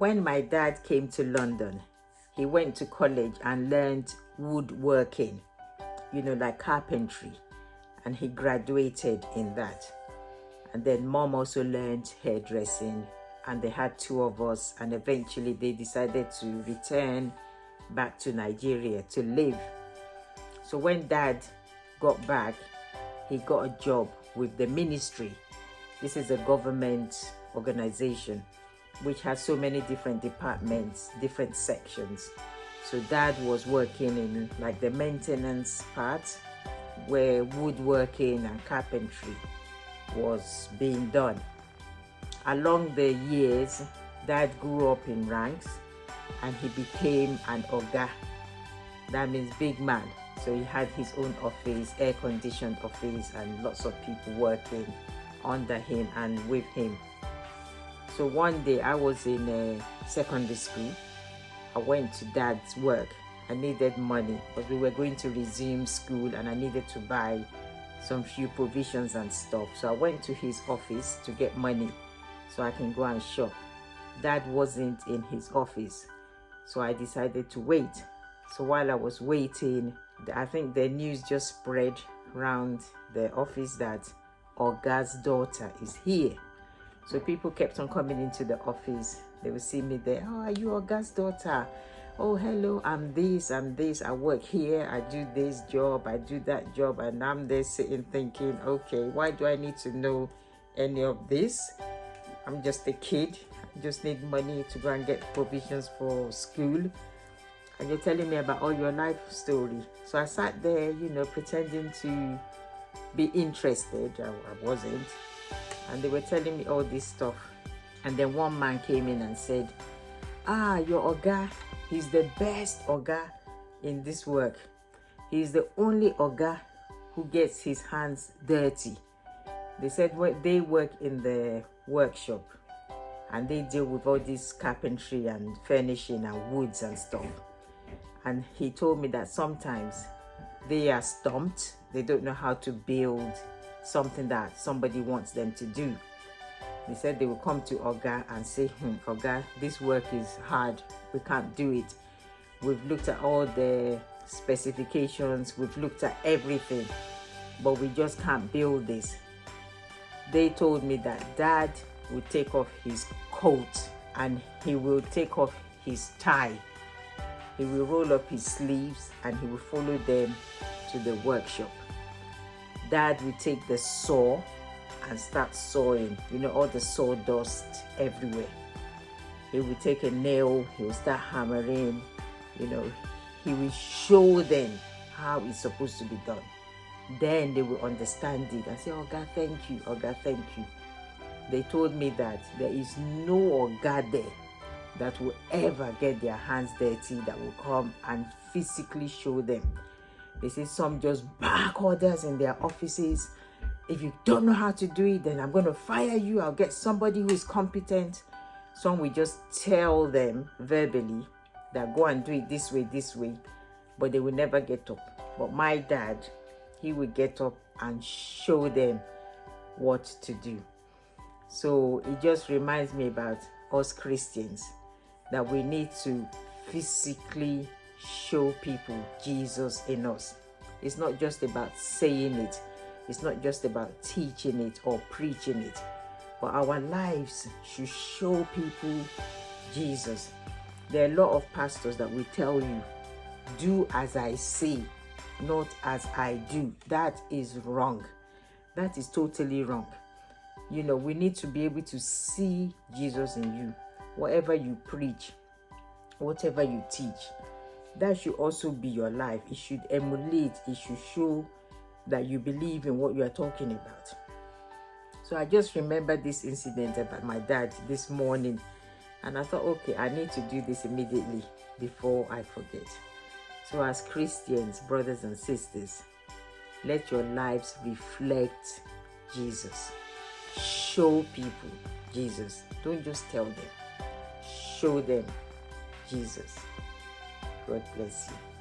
when my dad came to London, he went to college and learned woodworking, like carpentry, and he graduated in that. And then mom also learned hairdressing, and they had two of us, and eventually they decided to return back to Nigeria to live. So when dad got back, he got a job with the ministry. This is a government organization which has so many different departments, different sections. So dad was working in like the maintenance part, where woodworking and carpentry was being done. Along the years, dad grew up in ranks and he became an oga. That means big man. So he had his own office, air-conditioned office, and lots of people working under him and with him. So one day I was in a secondary school. I went to dad's work. I needed money because we were going to resume school and I needed to buy some few provisions and stuff. So I went to his office to get money so I can go and shop. Dad wasn't in his office, so I decided to wait. So while I was waiting, I think the news just spread around the office that Oga's daughter is here. So people kept on coming into the office. They would see me there. Oh, are you Oga's daughter? Oh, hello, I'm this, I work here, I do this job, I do that job. And I'm there sitting thinking, okay, why do I need to know any of this? I'm just a kid. I just need money to go and get provisions for school. And you're telling me about all your life story. So I sat there, pretending to be interested. I wasn't. And they were telling me all this stuff. And then one man came in and said, your Oga, he's the best Oga in this work. He's the only Oga who gets his hands dirty. They said they work in the workshop and they deal with all this carpentry and furnishing and woods and stuff. And he told me that sometimes they are stumped. They don't know how to build something that somebody wants them to do. They said they will come to Oga and say, Oga, this work is hard. We can't do it. We've looked at all the specifications. We've looked at everything, but we just can't build this. They told me that dad would take off his coat and he will take off his tie. He will roll up his sleeves and he will follow them to the workshop. Dad will take the saw and start sawing, all the sawdust everywhere. He will take a nail, he will start hammering, he will show them how it's supposed to be done. Then they will understand it and say, Oga, thank you, Oga, thank you. They told me that there is no Oga there that will ever get their hands dirty, that will come and physically show them. They say some just back orders in their offices. If you don't know how to do it, then I'm going to fire you. I'll get somebody who is competent. Some will just tell them verbally that go and do it this way, but they will never get up. But my dad, he will get up and show them what to do. So it just reminds me about us Christians, that we need to physically show people Jesus in us. It's not just about saying it. It's not just about teaching it or preaching it, but our lives should show people Jesus. There are a lot of pastors that will tell you, do as I say, not as I do. That is wrong. That is totally wrong. We need to be able to see Jesus in you. Whatever you preach, whatever you teach, that should also be your life. It should emulate, it should show that you believe in what you are talking about. So I just remembered this incident about my dad this morning, and I thought, okay, I need to do this immediately before I forget. So as Christians, brothers and sisters, let your lives reflect Jesus. Show people Jesus. Don't just tell them. Show them Jesus. God bless you.